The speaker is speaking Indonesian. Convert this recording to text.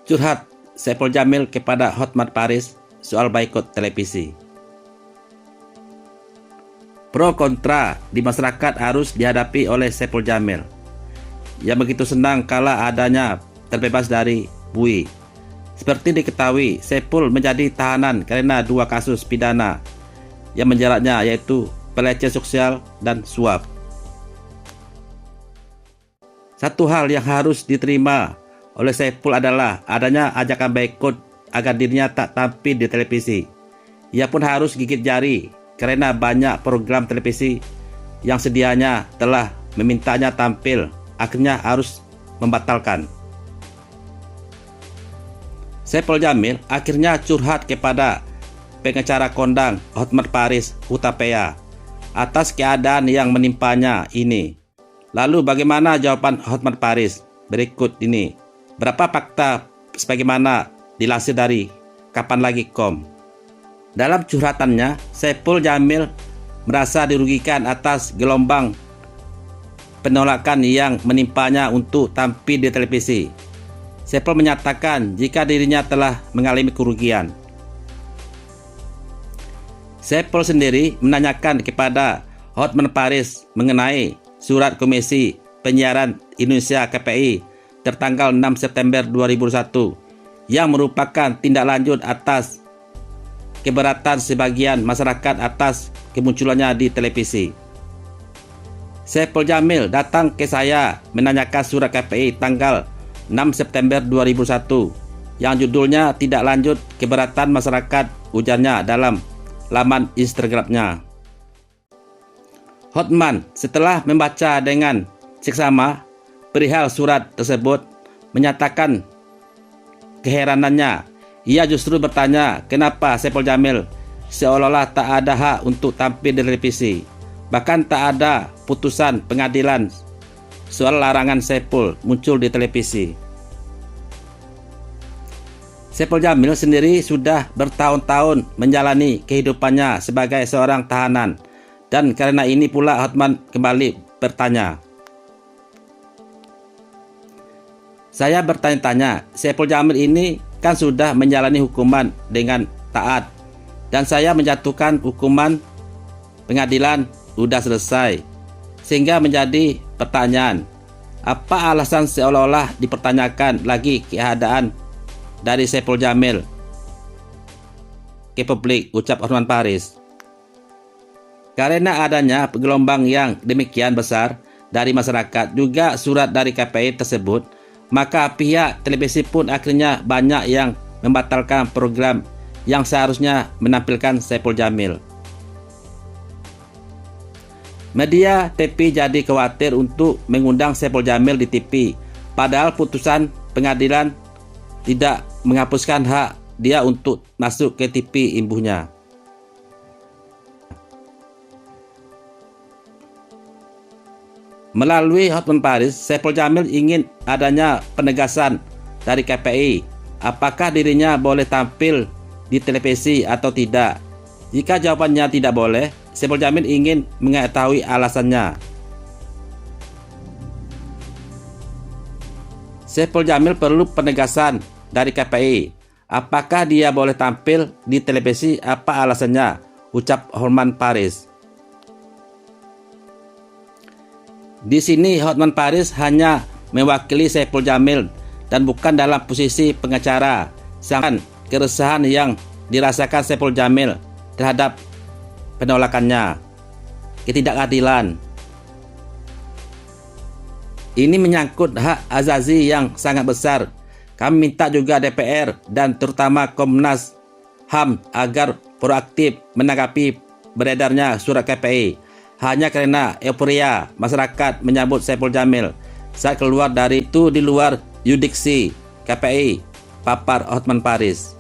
Curhat Saipul Jamil kepada Hotman Paris soal boikot televisi. Pro kontra di masyarakat harus dihadapi oleh Saipul Jamil yang begitu senang kala adanya terbebas dari BUI. Seperti diketahui, Saipul menjadi tahanan karena 2 kasus pidana yang menjeratnya, yaitu pelecehan seksual dan suap. Satu hal yang harus diterima oleh Saipul adalah adanya ajakan boikot agar dirinya tak tampil di televisi. Ia pun harus gigit jari karena banyak program televisi yang sedianya telah memintanya tampil, akhirnya harus membatalkan. Saipul Jamil akhirnya curhat kepada pengacara kondang Hotman Paris Hutapea atas keadaan yang menimpanya ini. Lalu bagaimana jawaban Hotman Paris? Berikut ini. Berapa fakta sebagaimana dilansir dari kapanlagi.com. Dalam curhatannya, Saipul Jamil merasa dirugikan atas gelombang penolakan yang menimpanya untuk tampil di televisi. Saipul menyatakan jika dirinya telah mengalami kerugian. Saipul sendiri menanyakan kepada Hotman Paris mengenai surat Komisi Penyiaran Indonesia KPI tertanggal 6 September 2001 yang merupakan tindak lanjut atas keberatan sebagian masyarakat atas kemunculannya di televisi. Saipul Jamil datang ke saya menanyakan surat KPI tanggal 6 September 2001 yang judulnya tidak lanjut keberatan masyarakat, ujarnya dalam laman Instagramnya. Hotman setelah membaca dengan seksama perihal surat tersebut menyatakan keheranannya. Ia justru bertanya kenapa Saipul Jamil seolah-olah tak ada hak untuk tampil di televisi. Bahkan tak ada putusan pengadilan soal larangan Saipul muncul di televisi. Saipul Jamil sendiri sudah bertahun-tahun menjalani kehidupannya sebagai seorang tahanan, dan karena ini pula Hotman kembali bertanya. Saya bertanya-tanya, Saipul Jamil ini kan sudah menjalani hukuman dengan taat, dan saya menjatuhkan hukuman pengadilan sudah selesai, sehingga menjadi pertanyaan, apa alasan seolah-olah dipertanyakan lagi keadaan dari Saipul Jamil ke publik, ucap Hotman Paris. Karena adanya gelombang yang demikian besar dari masyarakat, juga surat dari KPI tersebut, maka pihak televisi pun akhirnya banyak yang membatalkan program yang seharusnya menampilkan Saipul Jamil. Media TV jadi khawatir untuk mengundang Saipul Jamil di TV, padahal putusan pengadilan tidak menghapuskan hak dia untuk masuk ke TV imbuhnya. Melalui Hotman Paris, Saipul Jamil ingin adanya penegasan dari KPI apakah dirinya boleh tampil di televisi atau tidak. Jika jawabannya tidak boleh, Saipul Jamil ingin mengetahui alasannya. Saipul Jamil perlu penegasan dari KPI. Apakah dia boleh tampil di televisi, apa alasannya, ucap Hotman Paris. Di sini Hotman Paris hanya mewakili Saipul Jamil dan bukan dalam posisi pengacara. Sedangkan keresahan yang dirasakan Saipul Jamil terhadap penolakannya, ketidakadilan, ini menyangkut hak azazi yang sangat besar. Kami minta juga DPR dan terutama Komnas HAM agar proaktif menanggapi beredarnya surat KPI hanya karena euforia masyarakat menyambut Saipul Jamil saat keluar dari itu di luar yurisdiksi KPI, papar Hotman Paris.